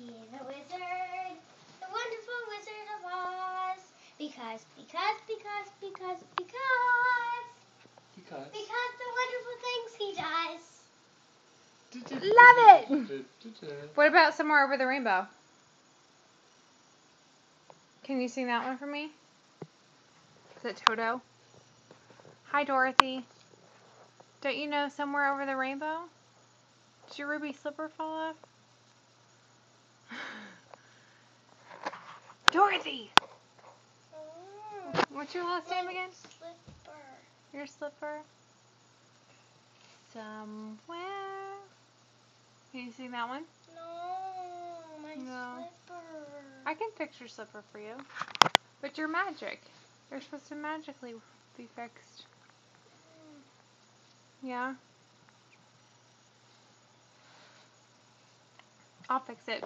the wizard, the wonderful Wizard of Oz. Because the wonderful things he does. Love it! What about Somewhere Over the Rainbow? Can you sing that one for me? Is it Toto? Hi, Dorothy. Don't you know Somewhere Over the Rainbow? Did your ruby slipper fall off? Dorothy! What's your last name again? Slipper. Your slipper? Somewhere. Can you sing that one? No, my slipper. I can fix your slipper for you. But you're magic. You're supposed to magically be fixed. Yeah? I'll fix it.